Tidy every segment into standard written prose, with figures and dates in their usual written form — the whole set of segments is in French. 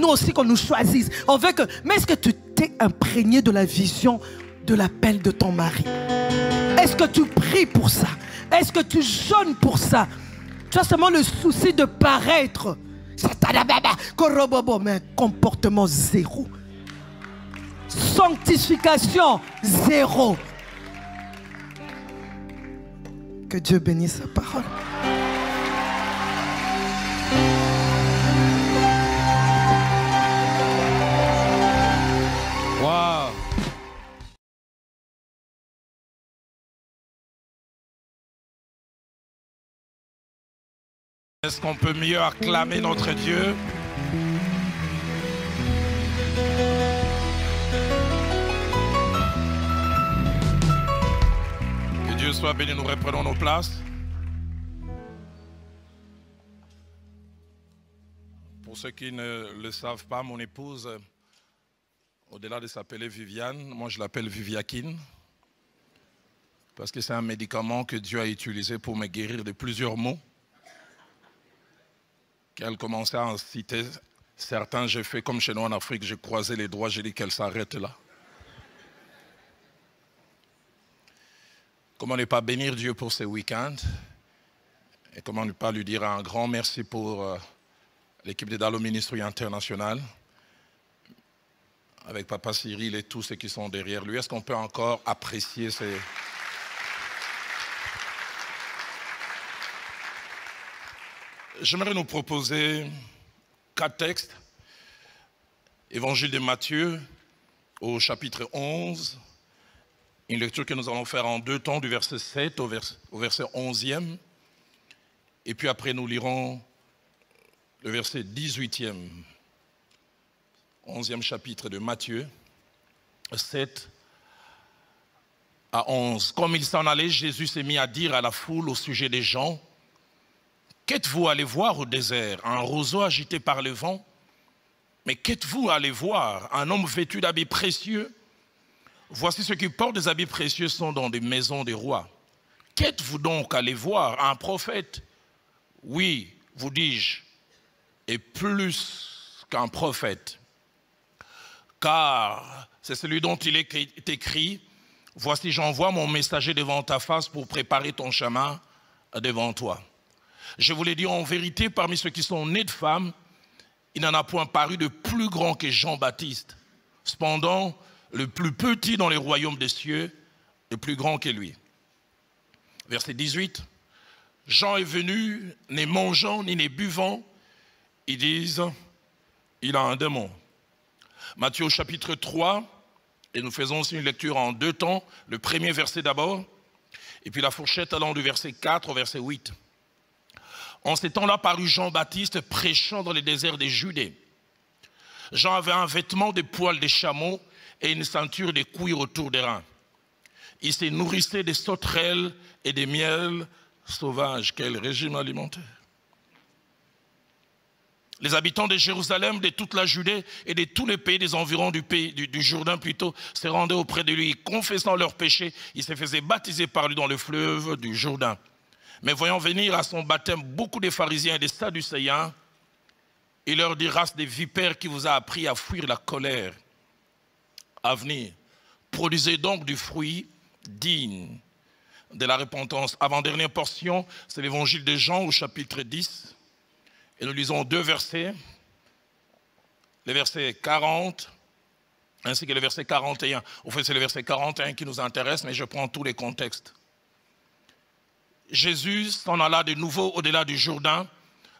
nous aussi qu'on nous choisisse. On veut que... Mais est-ce que tu t'es imprégné de la vision de l'appel de ton mari? Est-ce que tu pries pour ça? Est-ce que tu jeûnes pour ça? Tu as seulement le souci de paraître. Mais un comportement zéro. Sanctification zéro. Que Dieu bénisse sa parole. Wow. Est-ce qu'on peut mieux acclamer notre Dieu? Que Dieu soit béni, nous reprenons nos places. Pour ceux qui ne le savent pas, mon épouse, au-delà de s'appeler Viviane, moi je l'appelle Viviakine. Parce que c'est un médicament que Dieu a utilisé pour me guérir de plusieurs maux. Qu'elle commençait à en citer certains, j'ai fait comme chez nous en Afrique, j'ai croisé les doigts, j'ai dit qu'elle s'arrête là. Comment ne pas bénir Dieu pour ce week-end? Et comment ne pas lui dire un grand merci pour l'équipe de Dalo Ministry International, avec Papa Cyril et tous ceux qui sont derrière lui. Est-ce qu'on peut encore apprécier ces... J'aimerais nous proposer 4 textes. Évangile de Matthieu au chapitre 11. Une lecture que nous allons faire en 2 temps, du verset 7 au verset 11e. Et puis après nous lirons le verset 18e. 11e chapitre de Matthieu, 7 à 11. Comme il s'en allait, Jésus s'est mis à dire à la foule au sujet des gens: qu'êtes-vous allé voir au désert? Un roseau agité par le vent? Mais qu'êtes-vous allé voir? Un homme vêtu d'habits précieux? Voici ceux qui portent des habits précieux sont dans des maisons des rois. Qu'êtes-vous donc allé voir? Un prophète? Oui, vous dis-je, et plus qu'un prophète. Car c'est celui dont il est écrit: voici, j'envoie mon messager devant ta face pour préparer ton chemin devant toi. Je vous l'ai dit en vérité, parmi ceux qui sont nés de femmes, il n'en a point paru de plus grand que Jean-Baptiste. Cependant, le plus petit dans les royaumes des cieux est plus grand que lui. Verset 18. Jean est venu, ne mangeant ni ne buvant. Ils disent, il a un démon. Matthieu au chapitre 3, et nous faisons aussi une lecture en 2 temps. Le premier verset d'abord, et puis la fourchette allant du verset 4 au verset 8. En ces temps-là parut Jean-Baptiste prêchant dans les déserts de Judée. Jean avait un vêtement de poils de chameau et une ceinture de cuir autour des reins. Il se nourrissait des sauterelles et des miels sauvages. Quel régime alimentaire! Les habitants de Jérusalem, de toute la Judée et de tous les pays des environs du Jourdain plutôt, se rendaient auprès de lui, confessant leurs péchés. Ils se faisaient baptiser par lui dans le fleuve du Jourdain. Mais voyant venir à son baptême beaucoup de pharisiens et des sadducéens, il leur dit: race des vipères, qui vous a appris à fuir la colère à venir. Produisez donc du fruit digne de la repentance. Avant-dernière portion, c'est l'évangile de Jean au chapitre 10. Et nous lisons 2 versets, les versets 40 ainsi que le verset 41. Au fait, c'est le verset 41 qui nous intéresse, mais je prends tous les contextes. Jésus s'en alla de nouveau au-delà du Jourdain,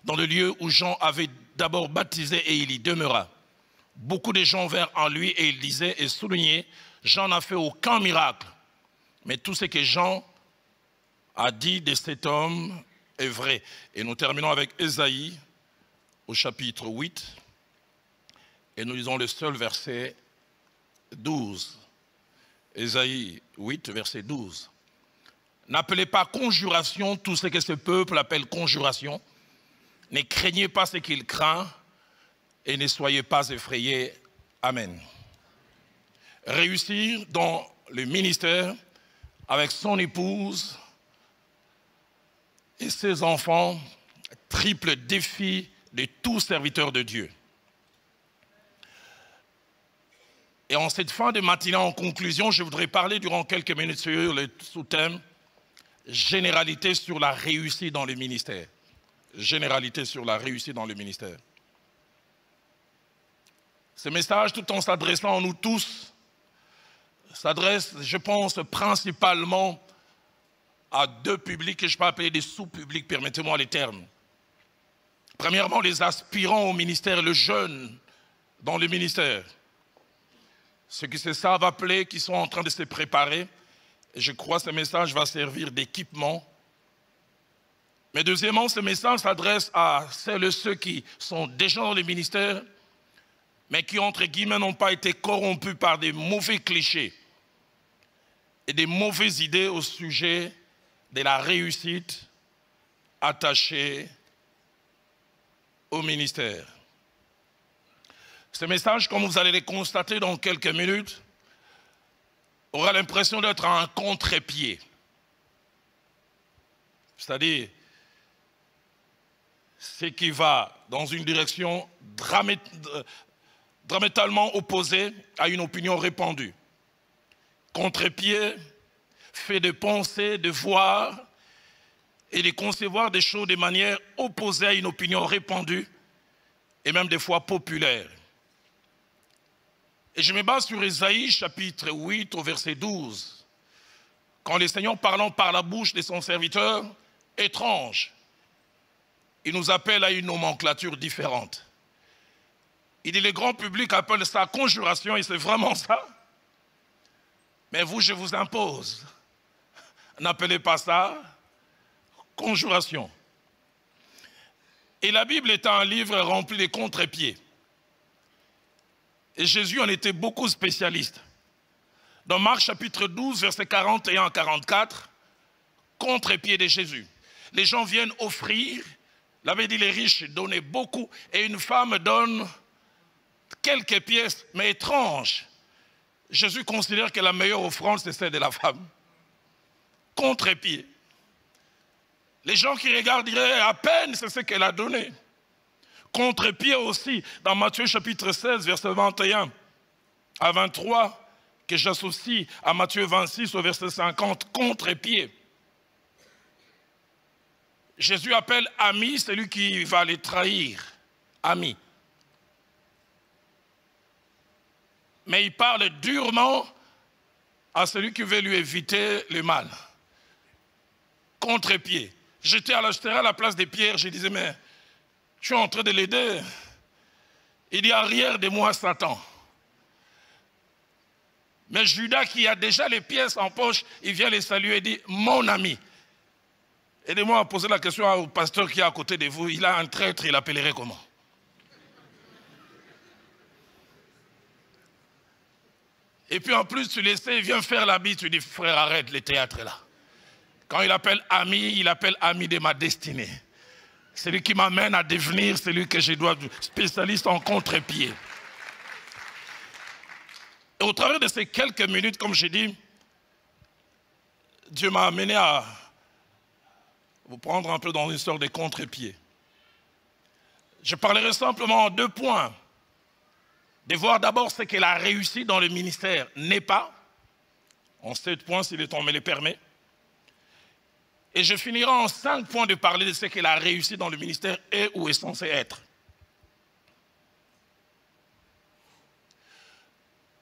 dans le lieu où Jean avait d'abord baptisé, et il y demeura. Beaucoup de gens vinrent en lui et il disait et soulignait: Jean n'a fait aucun miracle, mais tout ce que Jean a dit de cet homme est vrai. Et nous terminons avec Ésaïe au chapitre 8 et nous lisons le seul verset 12. Ésaïe 8, verset 12. N'appelez pas conjuration tout ce que ce peuple appelle conjuration. Ne craignez pas ce qu'il craint et ne soyez pas effrayés. Amen. Réussir dans le ministère avec son épouse et ses enfants, triple défi de tout serviteur de Dieu. Et en cette fin de matinée, en conclusion, je voudrais parler durant quelques minutes sur le sous-thème « Généralité sur la réussite dans le ministère ». Généralité sur la réussite dans le ministère. Ce message, tout en s'adressant à nous tous, s'adresse, je pense, principalement à deux publics que je peux appeler des sous-publics, permettez-moi les termes. Premièrement, les aspirants au ministère, le jeune dans le ministère. Ceux qui se savent appeler, qui sont en train de se préparer. Et je crois que ce message va servir d'équipement. Mais deuxièmement, ce message s'adresse à celles et ceux qui sont déjà dans le ministère, mais qui, entre guillemets, n'ont pas été corrompus par des mauvais clichés et des mauvaises idées au sujet de la réussite attachée au ministère. Ce message, comme vous allez le constater dans quelques minutes, aura l'impression d'être un contre-pied. C'est-à-dire, ce qui va dans une direction diamétralement opposée à une opinion répandue. Contre-pied, fait de penser, de voir et de concevoir des choses de manière opposée à une opinion répandue et même des fois populaire. Et je me base sur Ésaïe chapitre 8 au verset 12. Quand le Seigneur parlant par la bouche de son serviteur étrange, il nous appelle à une nomenclature différente. Il dit, le grand public appelle ça conjuration, et c'est vraiment ça. Mais vous, je vous impose. N'appelez pas ça conjuration. Et la Bible est un livre rempli de contre-pieds. Et Jésus en était beaucoup spécialiste. Dans Marc chapitre 12, versets 41 à 44, contre-pied de Jésus. Les gens viennent offrir, l'avait dit les riches donnaient beaucoup, et une femme donne quelques pièces, mais étranges. Jésus considère que la meilleure offrande, c'est celle de la femme. Contre-pied. Les gens qui regardent diraient à peine c'est ce qu'elle a donné. Contre-pied aussi, dans Matthieu chapitre 16, verset 21 à 23, que j'associe à Matthieu 26 au verset 50, contre-pied. Jésus appelle ami celui qui va les trahir, ami. Mais il parle durement à celui qui veut lui éviter le mal. Contre-pied. J'étais à la place de Pierre, je disais, mais je suis en train de l'aider. Il dit, arrière de moi, Satan. Mais Judas, qui a déjà les pièces en poche, il vient les saluer et dit, mon ami. Aidez-moi à poser la question au pasteur qui est à côté de vous. Il a un traître, il l'appellerait comment? Et puis en plus, tu l'essaies, il vient faire l'habit, tu dis, frère, arrête le théâtre là. Quand il appelle ami de ma destinée. Celui qui m'amène à devenir celui que je dois, spécialiste en contre-pied. Et au travers de ces quelques minutes, comme j'ai dit, Dieu m'a amené à vous prendre un peu dans une sorte de contre-pied. Je parlerai simplement en 2 points. De voir d'abord ce que la réussite dans le ministère n'est pas. En 7 points, si le temps me le permet. Et je finirai en 5 points de parler de ce que la réussite dans le ministère est ou est censée être.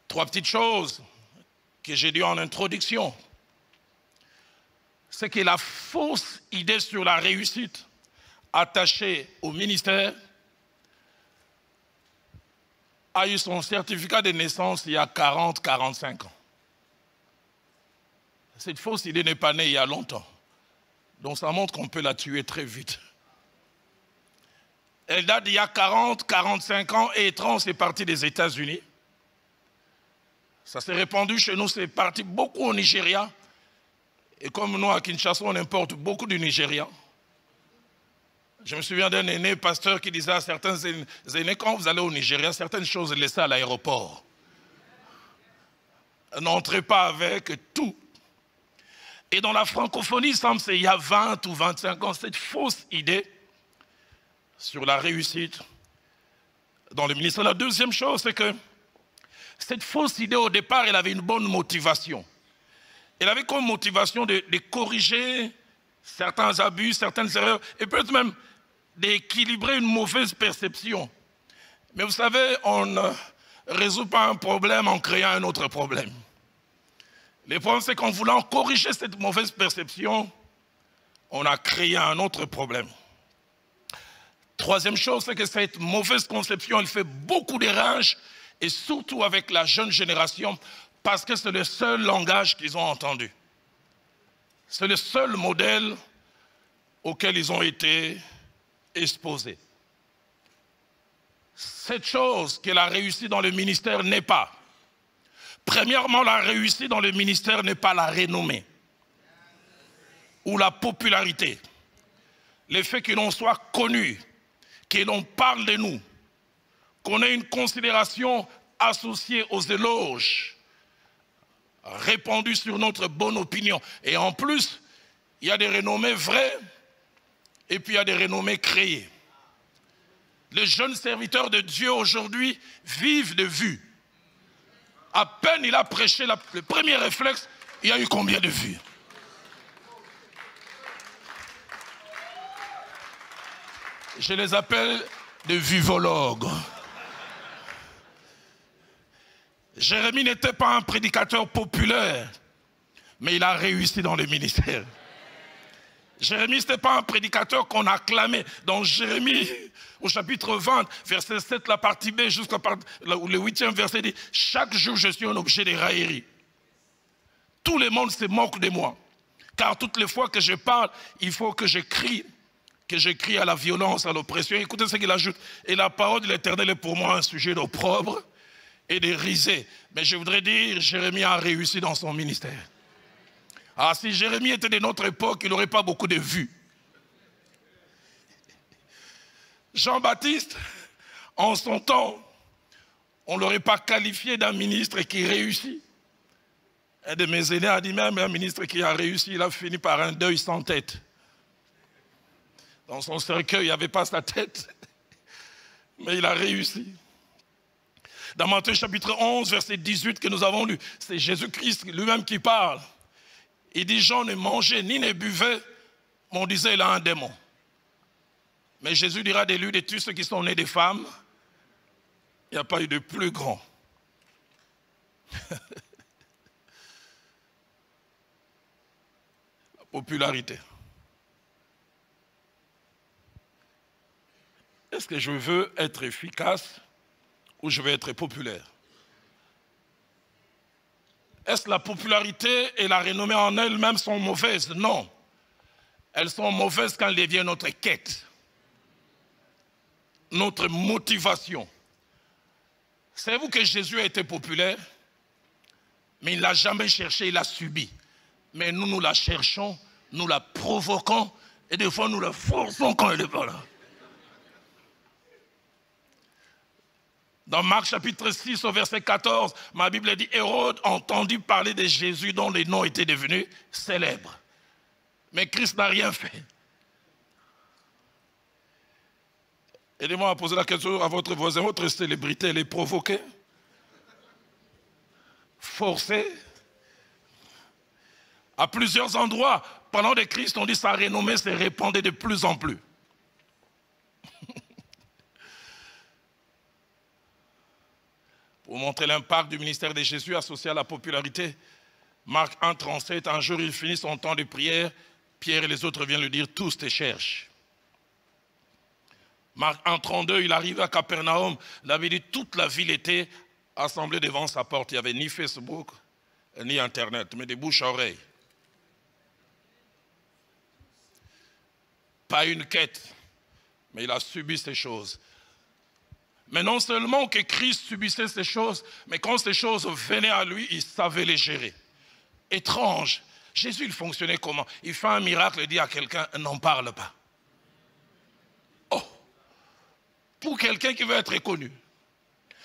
3 petites choses que j'ai dit en introduction. C'est que la fausse idée sur la réussite attachée au ministère a eu son certificat de naissance il y a 40-45 ans. Cette fausse idée n'est pas née il y a longtemps. Donc ça montre qu'on peut la tuer très vite. Elle date d'il y a 40-45 ans et étrange, c'est parti des États-Unis. Ça s'est répandu chez nous, c'est parti beaucoup au Nigeria. Et comme nous à Kinshasa, on importe beaucoup du Nigeria. Je me souviens d'un aîné pasteur qui disait à certains aînés, quand vous allez au Nigeria, certaines choses laissées à l'aéroport. N'entrez pas avec tout. Et dans la francophonie, il semble qu'il y a 20 ou 25 ans, cette fausse idée sur la réussite dans le ministère. La deuxième chose, c'est que Cette fausse idée, au départ, elle avait une bonne motivation. Elle avait comme motivation de corriger certains abus, certaines erreurs, et peut-être même d'équilibrer une mauvaise perception. Mais vous savez, on ne résout pas un problème en créant un autre problème. Le problème, c'est qu'en voulant corriger cette mauvaise perception, on a créé un autre problème. Troisième chose, c'est que cette mauvaise conception, elle fait beaucoup de rage, et surtout avec la jeune génération, parce que c'est le seul langage qu'ils ont entendu. C'est le seul modèle auquel ils ont été exposés. Cette chose qu'elle a réussi dans le ministère n'est pas. Premièrement, la réussite dans le ministère n'est pas la renommée ou la popularité. Le fait que l'on soit connu, que l'on parle de nous, qu'on ait une considération associée aux éloges, répandue sur notre bonne opinion. Et en plus, il y a des renommées vraies et puis il y a des renommées créées. Les jeunes serviteurs de Dieu aujourd'hui vivent de vues. À peine il a prêché le premier réflexe, il y a eu combien de vues? Je les appelle des vivologues. Jérémie n'était pas un prédicateur populaire, mais il a réussi dans le ministère. Jérémie, ce n'était pas un prédicateur qu'on acclamait. Dans Jérémie, au chapitre 20, verset 7, la partie B, jusqu'à le 8e verset dit « Chaque jour, je suis un objet de raillerie. Tout le monde se moque de moi. Car toutes les fois que je parle, il faut que je crie à la violence, à l'oppression. » Écoutez ce qu'il ajoute. « Et la parole de l'Éternel est pour moi un sujet d'opprobre et de risée. » Mais je voudrais dire, Jérémie a réussi dans son ministère. Ah, si Jérémie était de notre époque, il n'aurait pas beaucoup de vues. Jean-Baptiste, en son temps, on ne l'aurait pas qualifié d'un ministre qui réussit. Un de mes aînés a dit même un ministre qui a réussi, il a fini par un deuil sans tête. Dans son cercueil, il n'y avait pas sa tête, mais il a réussi. Dans Matthieu chapitre 11, verset 18 que nous avons lu, c'est Jésus-Christ lui-même qui parle. Il dit, Jean ne mangeait ni ne buvait, mais on disait, il a un démon. Mais Jésus dira de lui, de tous ceux qui sont nés des femmes, il n'y a pas eu de plus grand. La popularité. Est-ce que je veux être efficace ou je veux être populaire? Est-ce que la popularité et la renommée en elles-mêmes sont mauvaises? Non. Elles sont mauvaises quand elles deviennent notre quête, notre motivation. Savez-vous que Jésus a été populaire, mais il ne l'a jamais cherché, il l'a subi. Mais nous, nous la cherchons, nous la provoquons, et des fois nous la forçons quand elle n'est pas là. Dans Marc chapitre 6 au verset 14, ma Bible dit, Hérode entendit parler de Jésus dont les noms étaient devenus célèbres. Mais Christ n'a rien fait. Aidez-moi à poser la question à votre voisin, votre célébrité, elle est provoquée? Forcée? À plusieurs endroits, pendant que Christ, on dit sa renommée se répandait de plus en plus. Pour montrer l'impact du ministère de Jésus associé à la popularité, Marc 1, 37, un jour il finit son temps de prière, Pierre et les autres viennent lui dire, tous te cherchent. Marc 1, 32, il arrive à Capernaum, il avait dit, toute la ville était assemblée devant sa porte, il n'y avait ni Facebook, ni Internet, mais des bouches à oreilles. Pas une quête, mais il a subi ces choses. Mais non seulement que Christ subissait ces choses, mais quand ces choses venaient à lui, il savait les gérer. Étrange. Jésus, il fonctionnait comment? Il fait un miracle et dit à quelqu'un, n'en parle pas. Oh! Pour quelqu'un qui veut être connu.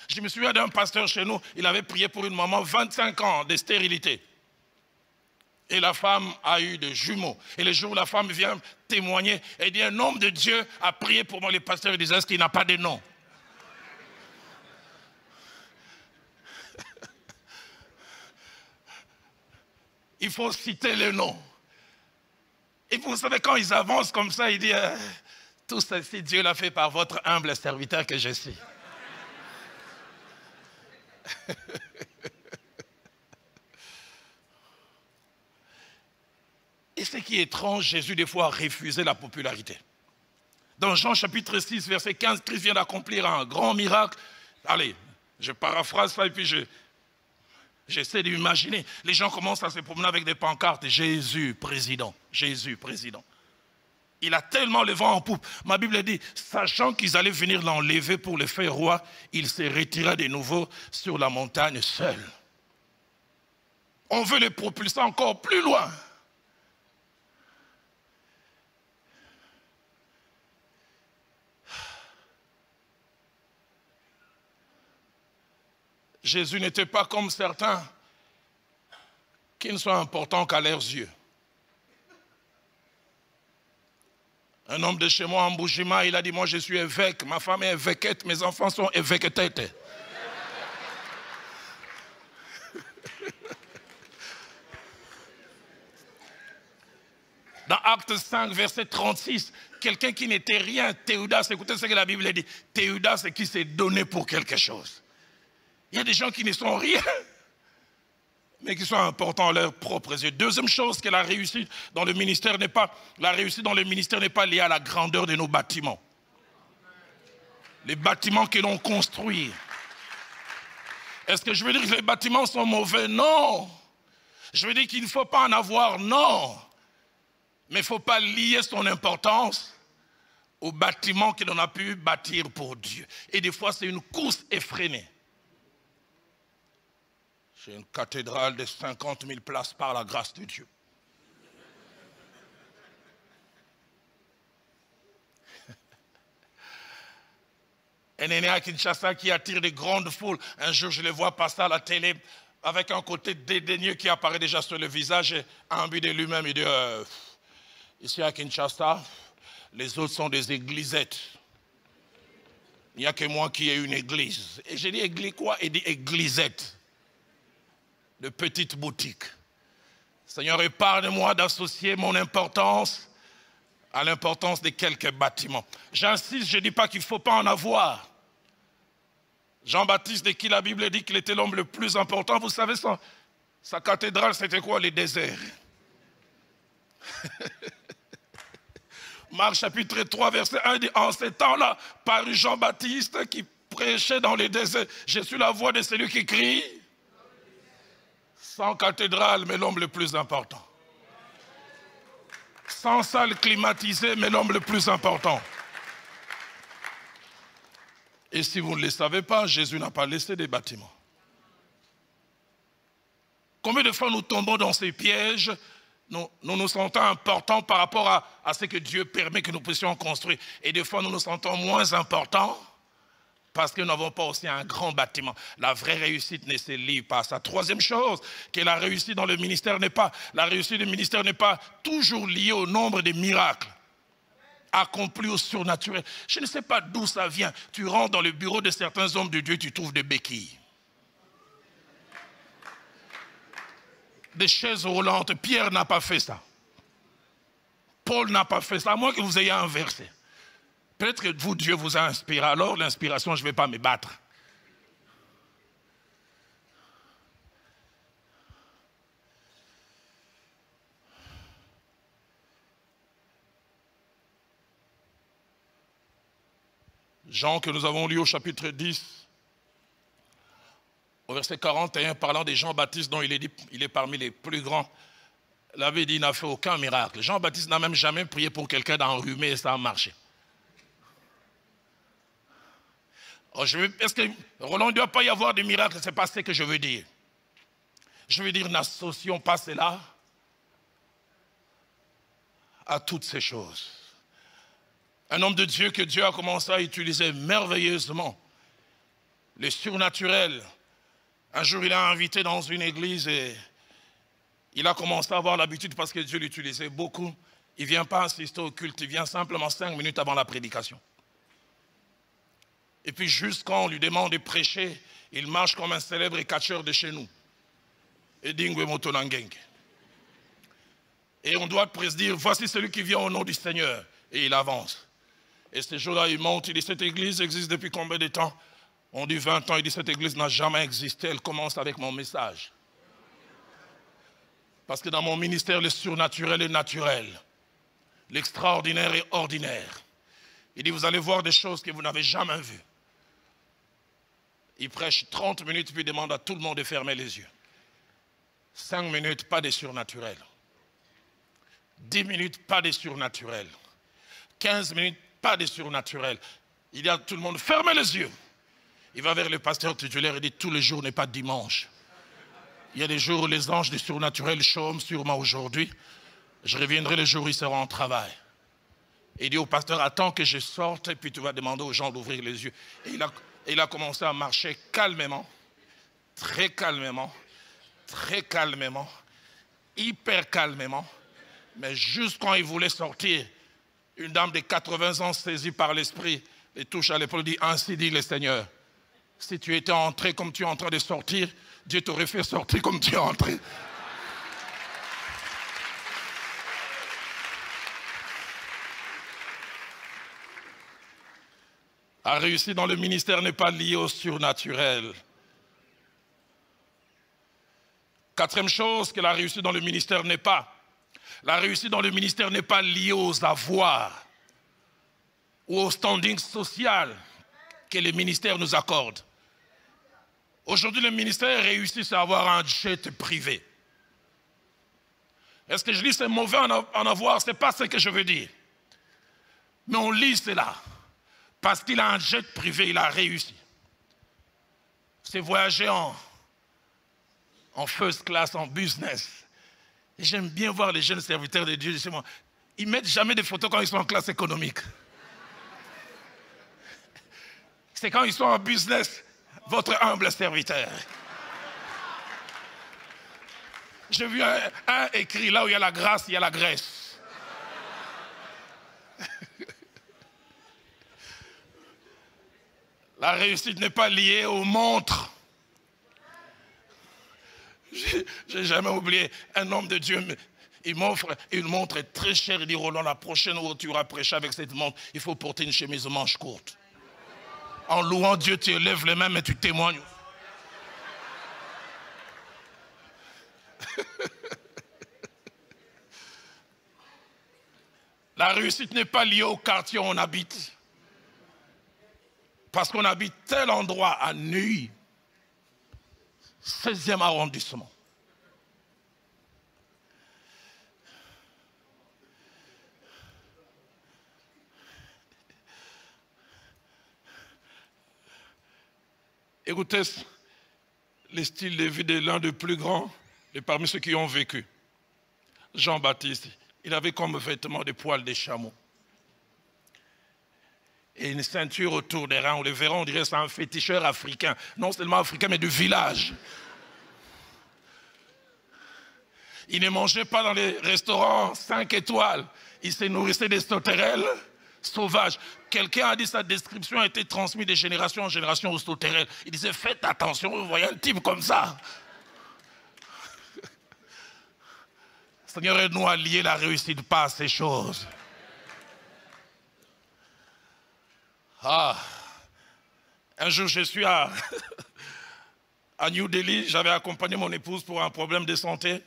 Je me souviens d'un pasteur chez nous, il avait prié pour une maman, 25 ans de stérilité. Et la femme a eu des jumeaux. Et le jour où la femme vient témoigner, elle dit, un homme de Dieu a prié pour moi. Les pasteurs disaient, est-ce qu'il n'a pas de nom? il faut citer le nom. Et vous savez, quand ils avancent comme ça, ils disent tout ceci, Dieu l'a fait par votre humble serviteur que je suis. Et ce qui est étrange, Jésus des fois a refusé la popularité. Dans Jean chapitre 6, verset 15, Christ vient d'accomplir un grand miracle. Allez, je paraphrase ça et puis j'essaie d'imaginer. Les gens commencent à se promener avec des pancartes. Jésus, président. Jésus, président. Il a tellement le vent en poupe. Ma Bible dit, sachant qu'ils allaient venir l'enlever pour le faire roi, il se retira de nouveau sur la montagne seul. On veut les propulser encore plus loin. Jésus n'était pas comme certains qui ne sont importants qu'à leurs yeux. Un homme de chez moi en Boujima, il a dit, moi je suis évêque, ma femme est évêquette, mes enfants sont évêquetettes. Dans Acte 5, verset 36, quelqu'un qui n'était rien, Théodas, écoutez ce que la Bible dit, Théodas, c'est qui s'est donné pour quelque chose. Il y a des gens qui ne sont rien, mais qui sont importants à leurs propres yeux. Deuxième chose, que la réussite dans le ministère n'est pas liée à la grandeur de nos bâtiments. Les bâtiments que l'on construit. Est-ce que je veux dire que les bâtiments sont mauvais? Non. Je veux dire qu'il ne faut pas en avoir? Non. Mais il ne faut pas lier son importance aux bâtiments que l'on a pu bâtir pour Dieu. Et des fois, c'est une course effrénée. J'ai une cathédrale de 50 000 places par la grâce de Dieu. Un aîné à Kinshasa qui attire des grandes foules. Un jour, je le vois passer à la télé avec un côté dédaigneux qui apparaît déjà sur le visage et imbu de lui-même. Il dit, ici à Kinshasa, les autres sont des églisettes. Il n'y a que moi qui ai une église. Et j'ai dit, église quoi? Il dit, églisette. De petites boutiques. Seigneur, épargne-moi d'associer mon importance à l'importance de quelques bâtiments. J'insiste, je ne dis pas qu'il ne faut pas en avoir. Jean-Baptiste, de qui la Bible dit qu'il était l'homme le plus important, vous savez, sa cathédrale, c'était quoi? Les déserts. Marc chapitre 3, verset 1 dit, en ces temps-là, parut Jean-Baptiste qui prêchait dans les déserts. Je suis la voix de celui qui crie. Sans cathédrale, mais l'homme le plus important. Sans salle climatisée, mais l'homme le plus important. Et si vous ne le savez pas, Jésus n'a pas laissé des bâtiments. Combien de fois nous tombons dans ces pièges, nous nous sentons importants par rapport à ce que Dieu permet que nous puissions construire. Et des fois, nous nous sentons moins importants parce que nous n'avons pas aussi un grand bâtiment. La vraie réussite ne se lie pas à ça. Troisième chose, que la réussite dans le ministère n'est pas toujours liée au nombre de miracles accomplis au surnaturel. Je ne sais pas d'où ça vient. Tu rentres dans le bureau de certains hommes de Dieu, tu trouves des béquilles. Des chaises roulantes. Pierre n'a pas fait ça. Paul n'a pas fait ça, à moins que vous ayez inversé. Peut-être que vous, Dieu vous a inspiré. Alors, l'inspiration, je ne vais pas me battre. Jean, que nous avons lu au chapitre 10, au verset 41, parlant de Jean-Baptiste, dont il est parmi les plus grands. Il avait dit, il n'a fait aucun miracle. Jean-Baptiste n'a même jamais prié pour quelqu'un d'enrhumé et ça a marché. Est-ce que, Roland, il ne doit pas y avoir de miracles? Ce n'est pas ce que je veux dire. Je veux dire, n'associons pas cela à toutes ces choses. Un homme de Dieu que Dieu a commencé à utiliser merveilleusement, le surnaturel. Un jour, il a invité dans une église et il a commencé à avoir l'habitude, parce que Dieu l'utilisait beaucoup. Il ne vient pas assister au culte, il vient simplement 5 minutes avant la prédication. Et puis juste quand on lui demande de prêcher, il marche comme un célèbre catcheur de chez nous. Et Dingwe Motonangenge. Et on doit dire, voici celui qui vient au nom du Seigneur. Et il avance. Et ce jour-là, il monte, il dit, cette église existe depuis combien de temps? On dit 20 ans, il dit, cette église n'a jamais existé, elle commence avec mon message. Parce que dans mon ministère, le surnaturel est naturel. L'extraordinaire est ordinaire. Il dit, vous allez voir des choses que vous n'avez jamais vues. Il prêche 30 minutes, puis il demande à tout le monde de fermer les yeux. 5 minutes, pas de surnaturel. 10 minutes, pas de surnaturel. 15 minutes, pas de surnaturel. Il dit à tout le monde, fermez les yeux. Il va vers le pasteur titulaire et dit, tous les jours n'est pas dimanche. Il y a des jours où les anges du surnaturel chôment, sûrement aujourd'hui. Je reviendrai le jour où ils seront en travail. Et il dit au pasteur, attends que je sorte, et puis tu vas demander aux gens d'ouvrir les yeux. Et il a commencé à marcher calmement, très calmement, hyper calmement. Mais juste quand il voulait sortir, une dame de 80 ans saisie par l'esprit, les touche à l'épaule et dit, ainsi dit le Seigneur. Si tu étais entré comme tu es en train de sortir, Dieu t'aurait fait sortir comme tu es entré. La réussite dans le ministère n'est pas liée au surnaturel. Quatrième chose que la réussite dans le ministère n'est pas. La réussite dans le ministère n'est pas liée aux avoirs ou au standing social que le ministère nous accorde. Aujourd'hui, le ministère réussit à avoir un jet privé. Est-ce que je dis c'est mauvais en avoir? Ce n'est pas ce que je veux dire. Mais on lit cela. Parce qu'il a un jet privé, il a réussi. C'est voyager en first class, en business. Et j'aime bien voir les jeunes serviteurs de Dieu chez moi. Ils ne mettent jamais des photos quand ils sont en classe économique. C'est quand ils sont en business, votre humble serviteur. J'ai vu un écrit là où il y a la grâce, il y a la graisse. La réussite n'est pas liée aux montres. J'ai jamais oublié un homme de Dieu. Il m'offre une montre très chère. Il dit, Roland, la prochaine où tu auras prêché avec cette montre, il faut porter une chemise aux manches courtes. En louant Dieu, tu lèves les mains, mais tu témoignes. La réussite n'est pas liée au quartier où on habite. Parce qu'on habite tel endroit à Neuilly, 16e arrondissement. Écoutez, le style de vie de l'un des plus grands, et parmi ceux qui ont vécu. Jean-Baptiste, il avait comme vêtement des poils de chameau. Et une ceinture autour des reins. On le verra, on dirait que c'est un féticheur africain. Non seulement africain, mais du village. Il ne mangeait pas dans les restaurants 5 étoiles. Il se nourrissait des sauterelles sauvages. Quelqu'un a dit que sa description a été transmise de génération en génération aux sauterelles. Il disait, faites attention, vous voyez un type comme ça. Seigneur, aide-nous à lier la réussite pas à ces choses. Ah, un jour je suis à New Delhi, j'avais accompagné mon épouse pour un problème de santé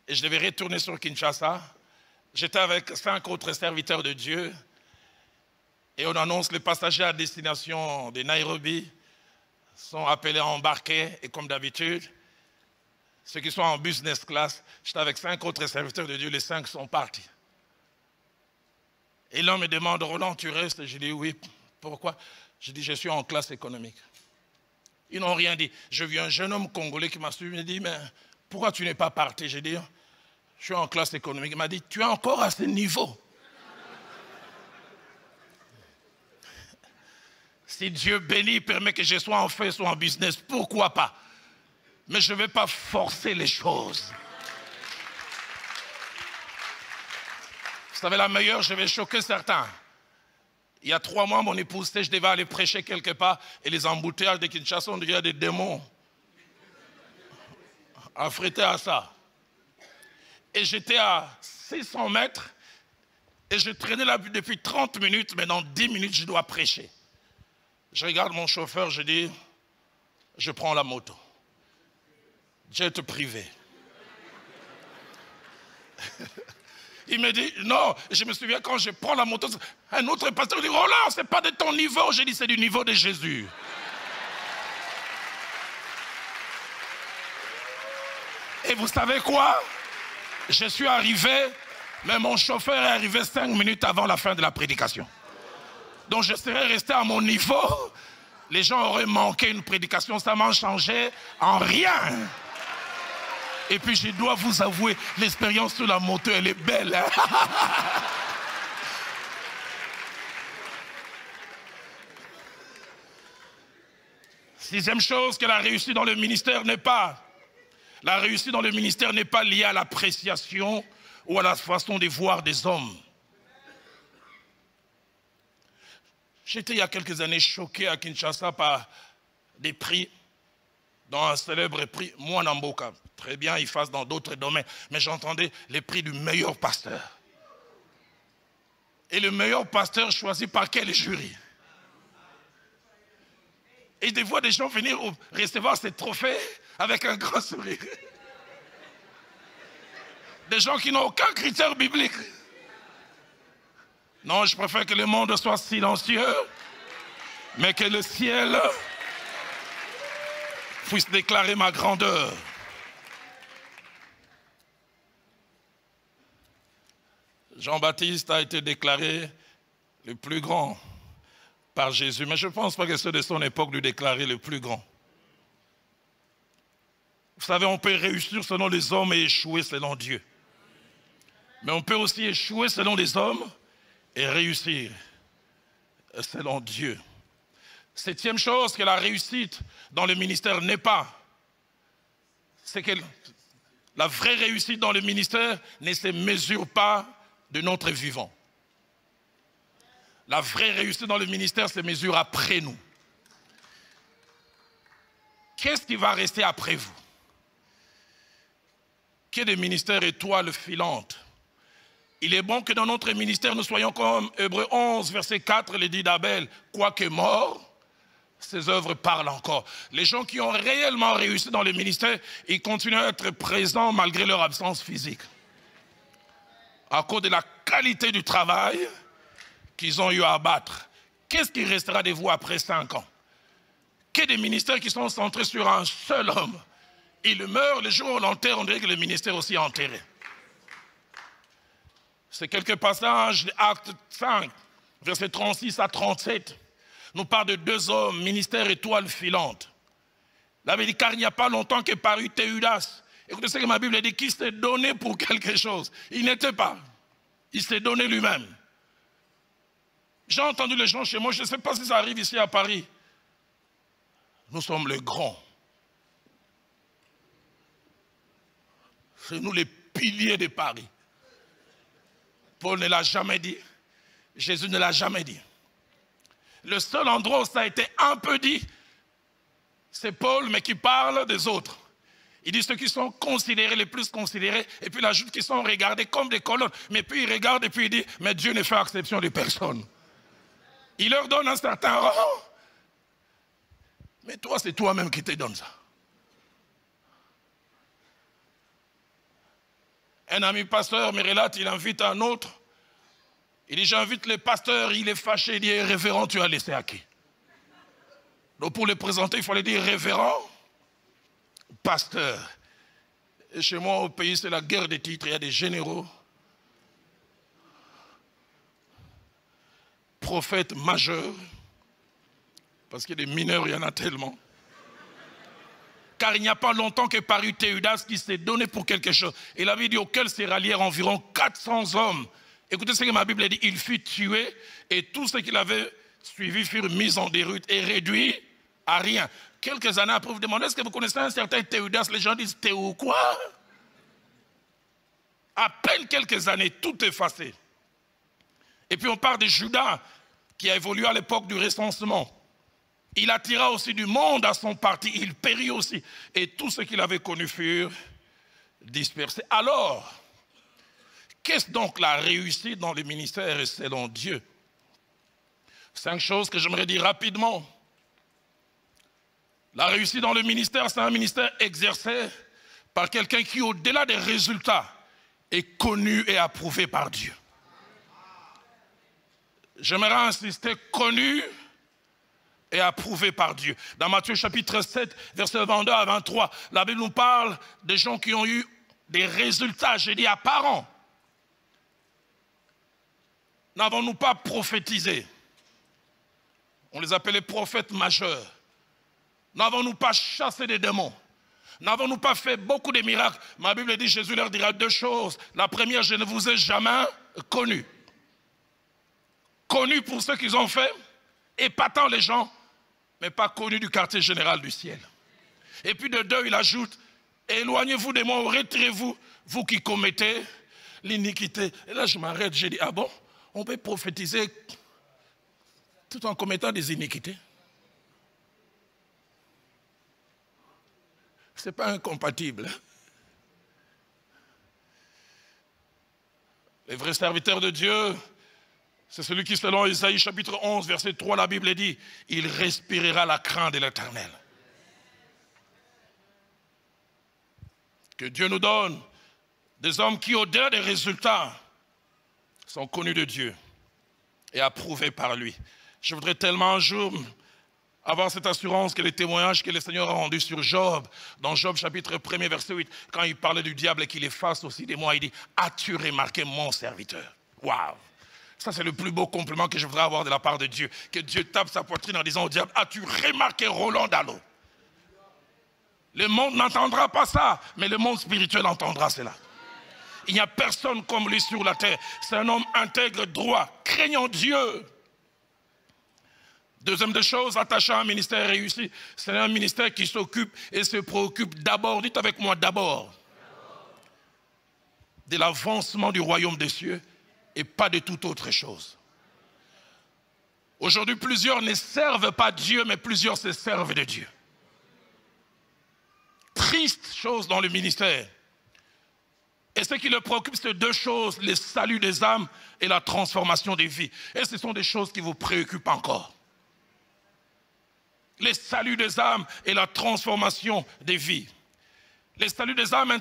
et je devais retourner sur Kinshasa. J'étais avec 5 autres serviteurs de Dieu et on annonce les passagers à destination de Nairobi sont appelés à embarquer et comme d'habitude, ceux qui sont en business class, j'étais avec 5 autres serviteurs de Dieu, les 5 sont partis. Et l'homme me demande, Roland, tu restes? Je dis oui. Pourquoi? Je dis, je suis en classe économique. Ils n'ont rien dit. Je vis un jeune homme congolais qui m'a suivi, il me dit, mais pourquoi tu n'es pas parti? J'ai dit, je suis en classe économique. Il m'a dit, tu es encore à ce niveau. Si Dieu bénit, permet que je sois en fait, soit en business, pourquoi pas? Mais je ne vais pas forcer les choses. Vous savez, la meilleure, je vais choquer certains. Il y a 3 mois, mon épouse, je devais aller prêcher quelque part et les embouteillages de Kinshasa, on dirait des démons. Affrétés à ça. Et j'étais à 600 mètres. Et je traînais là depuis 30 minutes, mais dans 10 minutes, je dois prêcher. Je regarde mon chauffeur, je dis, je prends la moto. Jet privé. Il me dit, non, je me souviens quand je prends la moto, un autre pasteur dit, oh là, c'est pas de ton niveau. J'ai dit, c'est du niveau de Jésus. Et vous savez quoi? Je suis arrivé, mais mon chauffeur est arrivé 5 minutes avant la fin de la prédication. Donc je serais resté à mon niveau. Les gens auraient manqué une prédication, ça m'a changé en rien. Et puis je dois vous avouer, l'expérience sur la moto, elle est belle. Hein? Sixième chose, que la réussite dans le ministère n'est pas. La réussite dans le ministère n'est pas liée à l'appréciation ou à la façon de voir des hommes. J'étais il y a quelques années choqué à Kinshasa par des prix, dans un célèbre prix, Mwanamboka. Très bien, il fasse dans d'autres domaines. Mais j'entendais les prix du meilleur pasteur. Et le meilleur pasteur choisi par quel jury? Et je vois des gens venir recevoir ces trophées avec un grand sourire. Des gens qui n'ont aucun critère biblique. Non, je préfère que le monde soit silencieux, mais que le ciel puisse déclarer ma grandeur. Jean-Baptiste a été déclaré le plus grand par Jésus, mais je ne pense pas que ceux de son époque lui déclaraient le plus grand. Vous savez, on peut réussir selon les hommes et échouer selon Dieu. Mais on peut aussi échouer selon les hommes et réussir selon Dieu. Septième chose que la réussite dans le ministère n'est pas, c'est que la vraie réussite dans le ministère ne se mesure pas de notre vivant. La vraie réussite dans le ministère se mesure après nous. Qu'est-ce qui va rester après vous? Quel est le ministère étoile filante? Il est bon que dans notre ministère, nous soyons comme Hébreux 11, verset 4, le dit d'Abel, quoique mort, ses œuvres parlent encore. Les gens qui ont réellement réussi dans le ministère, ils continuent à être présents malgré leur absence physique. À cause de la qualité du travail qu'ils ont eu à abattre. Qu'est-ce qui restera de vous après 5 ans? Qu'il y ait des ministères qui sont centrés sur un seul homme. Il meurt, le jour où on l'enterre, on dirait que le ministère aussi est enterré. C'est quelques passages d'Actes 5, versets 36 à 37, nous parle de 2 hommes, ministère étoile filante. La Bible dit, car il n'y a pas longtemps que parut Théudas. Écoutez ce que ma Bible dit, qu'il s'est donné pour quelque chose. Il n'était pas. Il s'est donné lui-même. J'ai entendu les gens chez moi, je ne sais pas si ça arrive ici à Paris. Nous sommes les grands. C'est nous les piliers de Paris. Paul ne l'a jamais dit. Jésus ne l'a jamais dit. Le seul endroit où ça a été un peu dit, c'est Paul, mais qui parle des autres. Il dit ceux qui sont considérés, les plus considérés, et puis il ajoute qu'ils sont regardés comme des colonnes. Mais puis il regarde et puis il dit, mais Dieu ne fait exception de personne. Il leur donne un certain rang. Mais toi, c'est toi-même qui te donne ça. Un ami pasteur me relate, il invite un autre. Il dit, j'invite le pasteur, il est fâché, il dit, révérend, tu as laissé à qui? Donc pour le présenter, il fallait dire révérend, pasteur. Et chez moi au pays, c'est la guerre des titres, il y a des généraux, prophètes majeurs, parce qu'il y a des mineurs, il y en a tellement. Car il n'y a pas longtemps que parut Théudas qui s'est donné pour quelque chose. Et la Bible dit auquel se rallièrent environ 400 hommes. Écoutez ce que ma Bible dit, il fut tué et tous ceux qui l'avaient suivi furent mis en déroute et réduits à rien. Quelques années après, vous demandez, est-ce que vous connaissez un certain Théudas? Les gens disent, Théo quoi? À peine quelques années, tout effacé. Et puis on parle de Judas, qui a évolué à l'époque du recensement. Il attira aussi du monde à son parti, il périt aussi. Et tous ceux qui l'avaient connu furent dispersés. Alors, Qu'est-ce donc la réussite dans le ministère selon Dieu? 5 choses que j'aimerais dire rapidement. La réussite dans le ministère, c'est un ministère exercé par quelqu'un qui, au-delà des résultats, est connu et approuvé par Dieu. J'aimerais insister, connu et approuvé par Dieu. Dans Matthieu chapitre 7, versets 22 à 23, la Bible nous parle des gens qui ont eu des résultats, j'ai dit apparents. N'avons-nous pas prophétisé? On les appelle les prophètes majeurs. N'avons-nous pas chassé des démons? N'avons-nous pas fait beaucoup de miracles? Ma Bible dit, Jésus leur dira 2 choses. La première, je ne vous ai jamais connu. Connu pour ce qu'ils ont fait, épatant les gens, mais pas connu du quartier général du ciel. Et puis de 2, il ajoute, éloignez-vous de moi, retirez-vous, vous qui commettez l'iniquité. Et là, je m'arrête, j'ai dit, ah bon, on peut prophétiser tout en commettant des iniquités? Ce n'est pas incompatible. Les vrais serviteurs de Dieu, c'est celui qui, selon Isaïe chapitre 11, verset 3, la Bible dit, il respirera la crainte de l'Éternel. Que Dieu nous donne des hommes qui, au-delà des résultats, sont connus de Dieu et approuvés par lui. Je voudrais tellement un jour avoir cette assurance que les témoignages que le Seigneur a rendus sur Job, dans Job chapitre 1, verset 8, quand il parlait du diable et qu'il efface aussi des moi, il dit, as-tu remarqué mon serviteur? Waouh! Ça, c'est le plus beau compliment que je voudrais avoir de la part de Dieu. Que Dieu tape sa poitrine en disant au diable, as-tu remarqué Roland Dallot? Le monde n'entendra pas ça, mais le monde spirituel entendra cela. Il n'y a personne comme lui sur la terre. C'est un homme intègre, droit, craignant Dieu. Deuxième des choses, attaché à un ministère réussi, c'est un ministère qui s'occupe et se préoccupe d'abord, dites avec moi d'abord, de l'avancement du royaume des cieux et pas de toute autre chose. Aujourd'hui, plusieurs ne servent pas Dieu, mais plusieurs se servent de Dieu. Triste chose dans le ministère. Et ce qui le préoccupe, c'est 2 choses, le salut des âmes et la transformation des vies. Et ce sont des choses qui vous préoccupent encore. Le salut des âmes et la transformation des vies. Le salut des âmes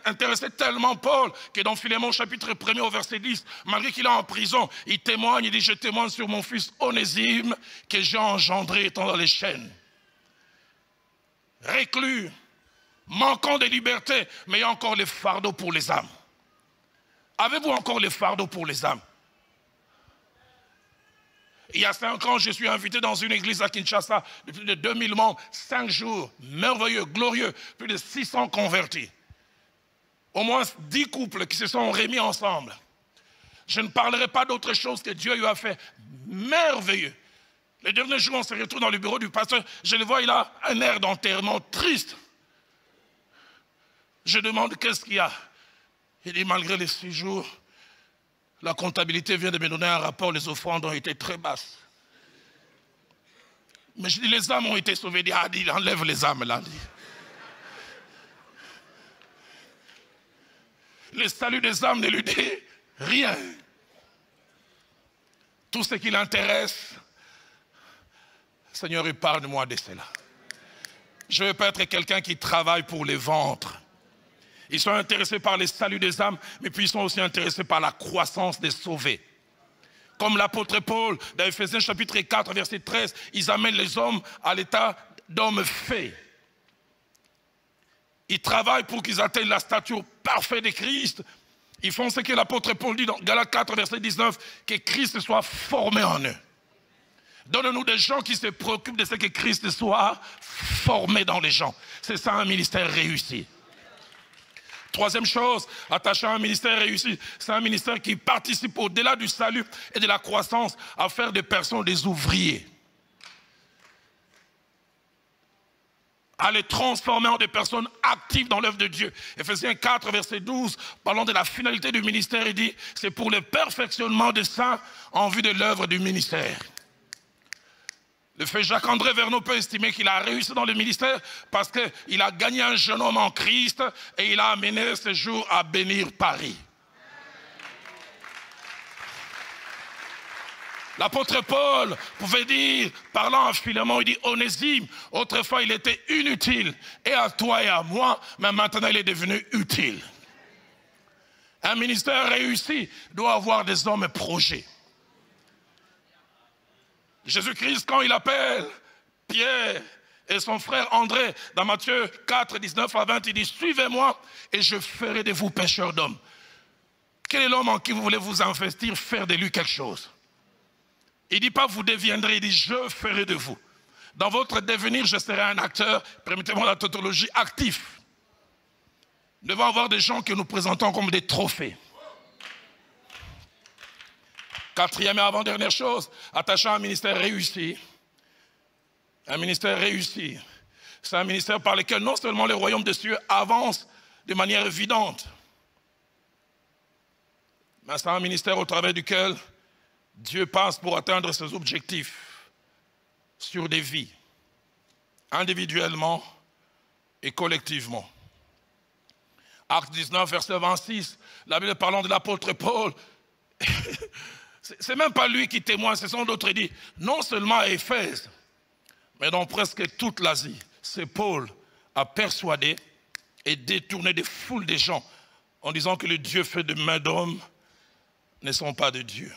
intéressait tellement Paul que dans Philémon chapitre 1 au verset 10, malgré qu'il est en prison, il témoigne, il dit, je témoigne sur mon fils Onésime que j'ai engendré étant dans les chaînes. Réclus, manquant de liberté, mais il y a encore les fardeaux pour les âmes. Avez-vous encore les fardeaux pour les âmes? Il y a 5 ans, je suis invité dans une église à Kinshasa de plus de 2000 membres, 5 jours, merveilleux, glorieux, plus de 600 convertis. Au moins 10 couples qui se sont remis ensemble. Je ne parlerai pas d'autre chose que Dieu lui a fait merveilleux. Les derniers jours, on se retrouve dans le bureau du pasteur, je le vois, il a un air d'enterrement triste. Je demande qu'est-ce qu'il y a. Il dit, malgré les 6 jours, la comptabilité vient de me donner un rapport, les offrandes ont été très basses. Mais je dis, les âmes ont été sauvées. Il dit, enlève les âmes là. Le salut des âmes ne lui dit rien. Tout ce qui l'intéresse, Seigneur, épargne-moi de cela. Je ne veux pas être quelqu'un qui travaille pour les ventres. Ils sont intéressés par les saluts des âmes, mais puis ils sont aussi intéressés par la croissance des sauvés. Comme l'apôtre Paul, dans Ephésiens chapitre 4, verset 13, ils amènent les hommes à l'état d'hommes faits. Ils travaillent pour qu'ils atteignent la stature parfaite de Christ. Ils font ce que l'apôtre Paul dit dans Galates 4, verset 19, que Christ soit formé en eux. Donne-nous des gens qui se préoccupent de ce que Christ soit formé dans les gens. C'est ça un ministère réussi. Troisième chose, attaché à un ministère réussi, c'est un ministère qui participe au-delà du salut et de la croissance à faire des personnes des ouvriers. À les transformer en des personnes actives dans l'œuvre de Dieu. Ephésiens 4, verset 12, parlant de la finalité du ministère, il dit, c'est pour le perfectionnement des saints en vue de l'œuvre du ministère. Le fait Jacques-André Verneau peut estimer qu'il a réussi dans le ministère parce qu'il a gagné un jeune homme en Christ et il a amené ce jour à bénir Paris. L'apôtre Paul pouvait dire, parlant à Philémon, il dit Onésime, autrefois il était inutile, et à toi et à moi, mais maintenant il est devenu utile. Un ministère réussi doit avoir des hommes projets. Jésus-Christ, quand il appelle Pierre et son frère André, dans Matthieu 4, 19 à 20, il dit, suivez-moi et je ferai de vous pêcheurs d'hommes. Quel est l'homme en qui vous voulez vous investir, faire de lui quelque chose? Il ne dit pas vous deviendrez, il dit je ferai de vous. Dans votre devenir, je serai un acteur, permettez-moi la tautologie, actif. Nous devons avoir des gens que nous présentons comme des trophées. Quatrième et avant-dernière chose, attachant un ministère réussi. Un ministère réussi, c'est un ministère par lequel non seulement le royaume des cieux avance de manière évidente, mais c'est un ministère au travers duquel Dieu passe pour atteindre ses objectifs sur des vies, individuellement et collectivement. Acte 19, verset 26, la Bible parlant de l'apôtre Paul, c'est même pas lui qui témoigne, ce sont d'autres, il dit, non seulement à Éphèse, mais dans presque toute l'Asie, c'est Paul a persuadé et détourné des foules de gens en disant que les dieux faits de main d'homme ne sont pas de Dieu.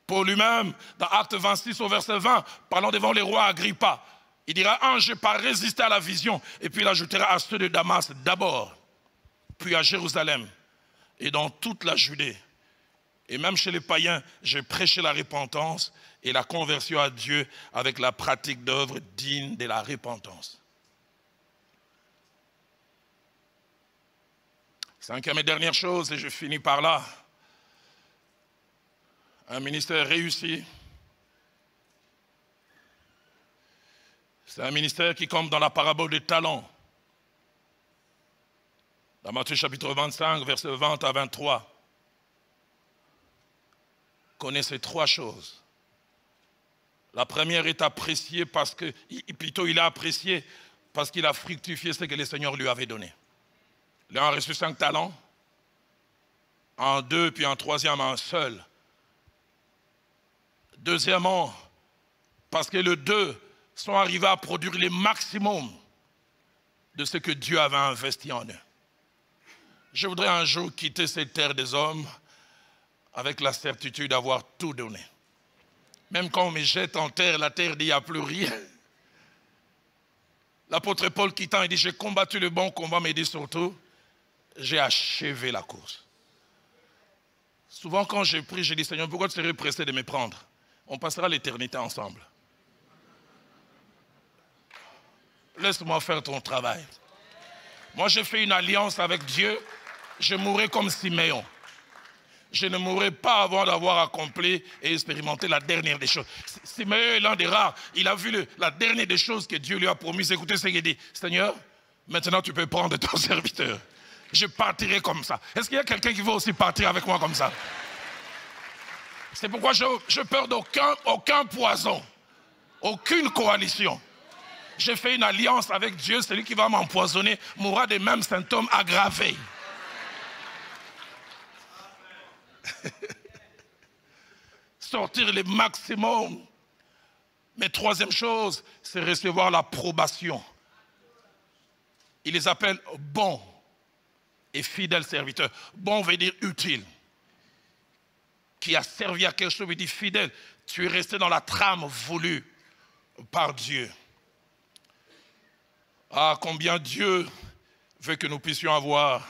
Paul lui-même, dans Acte 26 au verset 20, parlant devant les rois Agrippa, il dira, je n'ai pas résisté à la vision, et puis il ajoutera à ceux de Damas d'abord, puis à Jérusalem, et dans toute la Judée. Et même chez les païens, j'ai prêché la repentance et la conversion à Dieu avec la pratique d'œuvres dignes de la repentance. Cinquième et dernière chose, et je finis par là. Un ministère réussi. C'est un ministère qui, comme dans la parabole des talents, dans Matthieu chapitre 25, versets 20 à 23, connaît ces trois choses. La première est appréciée parce que, plutôt il a apprécié parce qu'il a fructifié ce que le Seigneur lui avait donné. L'un a reçu 5 talents, un 2, puis un troisième, un seul. Deuxièmement, parce que les 2 sont arrivés à produire le maximum de ce que Dieu avait investi en eux. Je voudrais un jour quitter cette terre des hommes avec la certitude d'avoir tout donné. Même quand on me jette en terre, la terre dit il n'y a plus rien. L'apôtre Paul quittant, il dit j'ai combattu le bon combat, mais il dit surtout j'ai achevé la course. Souvent quand je prie, je dis Seigneur, pourquoi tu serais pressé de me prendre? On passera l'éternité ensemble. Laisse-moi faire ton travail. Moi j'ai fait une alliance avec Dieu, je mourrai comme Siméon. Je ne mourrai pas avant d'avoir accompli et expérimenté la dernière des choses. Siméon est l'un des rares. Il a vu la dernière des choses que Dieu lui a promis. Écoutez ce qu'il dit. Seigneur, maintenant tu peux prendre ton serviteur. Je partirai comme ça. Est-ce qu'il y a quelqu'un qui veut aussi partir avec moi comme ça? C'est pourquoi je peur d'aucun poison, aucune coalition. J'ai fait une alliance avec Dieu. Celui qui va m'empoisonner mourra des mêmes symptômes aggravés. Sortir le maximum. Mais troisième chose, c'est recevoir l'approbation. Il les appelle bons et fidèles serviteurs. Bon veut dire utile. Qui a servi à quelque chose, il dit fidèle. Tu es resté dans la trame voulue par Dieu. Ah, combien Dieu veut que nous puissions avoir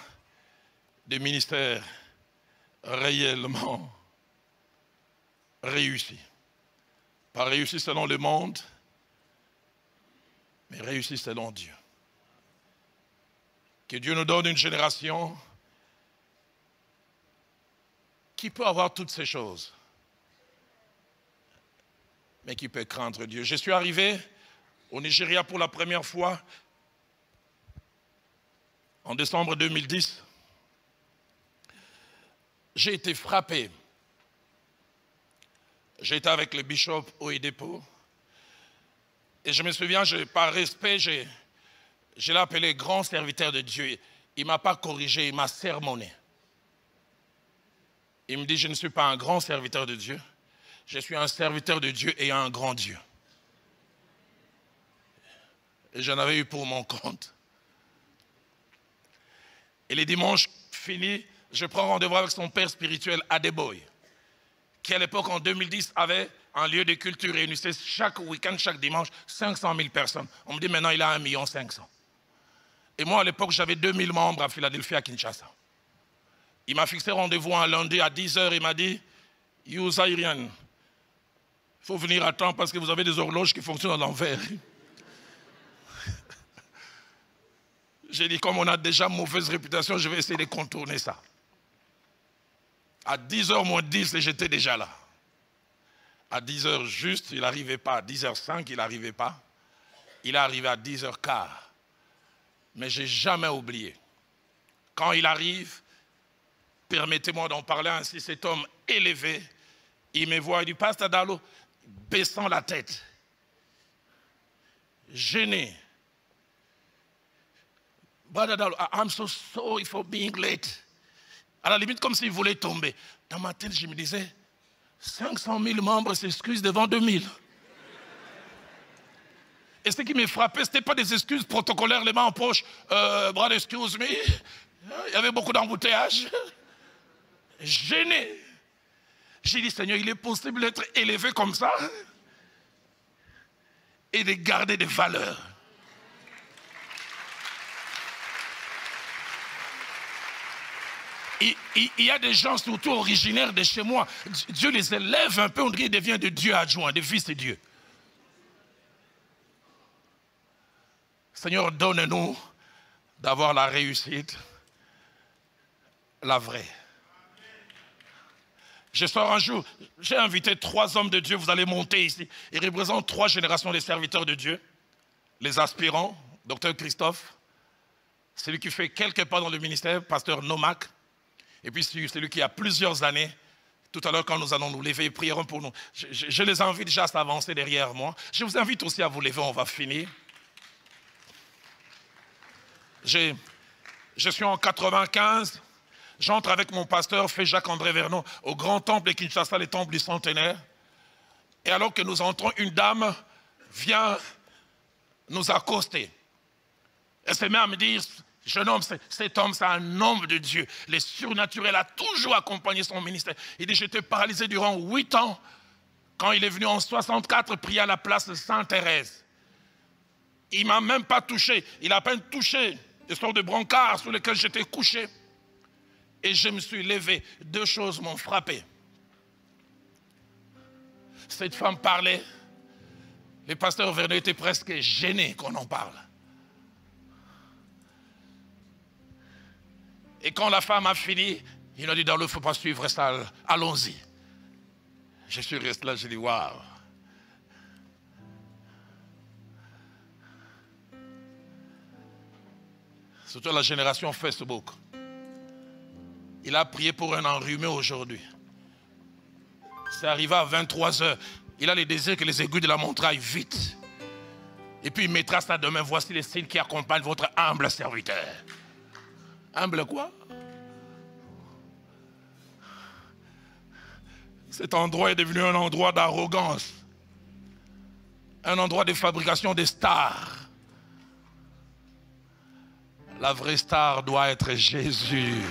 des ministères réellement réussi. Pas réussi selon le monde, mais réussi selon Dieu. Que Dieu nous donne une génération qui peut avoir toutes ces choses, mais qui peut craindre Dieu. Je suis arrivé au Nigeria pour la première fois en décembre 2010. J'ai été frappé. J'étais avec le bishop Oyedepo. Et je me souviens, par respect, je l'ai appelé grand serviteur de Dieu. Il ne m'a pas corrigé, il m'a sermonné. Il me dit, je ne suis pas un grand serviteur de Dieu, Je suis un serviteur de Dieu et un grand Dieu. Et j'en avais eu pour mon compte. Et les dimanches finis, je prends rendez-vous avec son père spirituel Adeboy, qui à l'époque, en 2010, avait un lieu de culte réunissait chaque week-end, chaque dimanche, 500 000 personnes. On me dit maintenant, il a 1 500 000. Et moi, à l'époque, j'avais 2000 membres à Philadelphie, à Kinshasa. Il m'a fixé rendez-vous un lundi à 10 h. Il m'a dit, you Zairian, il faut venir à temps parce que vous avez des horloges qui fonctionnent à l'envers. J'ai dit, comme on a déjà mauvaise réputation, je vais essayer de contourner ça. À 10 h moins 10, j'étais déjà là. À 10 h juste, il n'arrivait pas. À 10 h 05, il n'arrivait pas. Il est arrivé à 10 h 15. Mais je n'ai jamais oublié. Quand il arrive, permettez-moi d'en parler ainsi, cet homme élevé, il me voit, il dit, Pasteur Dallo, baissant la tête, gêné. Brother Dallo, I'm so sorry for being late. À la limite, comme s'il voulait tomber. Dans ma tête, je me disais, 500 000 membres s'excusent devant 2000. Et ce qui me frappait, ce n'était pas des excuses protocolaires, les mains en poche. Brother, excuse me. Il y avait beaucoup d'embouteillages. Gêné. J'ai dit, Seigneur, il est possible d'être élevé comme ça et de garder des valeurs. Il y a des gens, surtout originaires de chez moi, Dieu les élève un peu, on dirait qu'ils deviennent de Dieu adjoint, de fils de Dieu. Seigneur, donne-nous d'avoir la réussite, la vraie. Je sors un jour, j'ai invité 3 hommes de Dieu, vous allez monter ici. Ils représentent 3 générations de serviteurs de Dieu. Les aspirants, Dr Christophe, celui qui fait quelques pas dans le ministère, pasteur Nomak, et puis celui qui a plusieurs années. Tout à l'heure, quand nous allons nous lever, ils prieront pour nous. Je les invite déjà à s'avancer derrière moi. Je vous invite aussi à vous lever, on va finir. Je suis en 95, j'entre avec mon pasteur, fait Jacques-André Vernon, au grand temple de Kinshasa, le temple du centenaire. Et alors que nous entrons, une dame vient nous accoster. Elle se met à me dire, jeune homme, cet homme, c'est un homme de Dieu. Le surnaturel a toujours accompagné son ministère. Il dit, j'étais paralysé durant 8 ans, quand il est venu en 64 prier à la place de Sainte-Thérèse. Il ne m'a même pas touché, il a à peine touché des sortes de brancards sur lesquels j'étais couché. Et je me suis levé. 2 choses m'ont frappé. Cette femme parlait. Le pasteur Vernon était presque gêné qu'on en parle. Et quand la femme a fini, il a dit, dans le, il ne faut pas suivre ça, allons-y. Je suis resté là, j'ai dit, waouh. Surtout la génération Facebook. Il a prié pour un enrhumé aujourd'hui. C'est arrivé à 23 h. Il a le désir que les aiguilles de la montre aillent vite. Et puis il mettra ça demain. Voici les signes qui accompagnent votre humble serviteur. Humble quoi? Cet endroit est devenu un endroit d'arrogance. Un endroit de fabrication des stars. La vraie star doit être Jésus.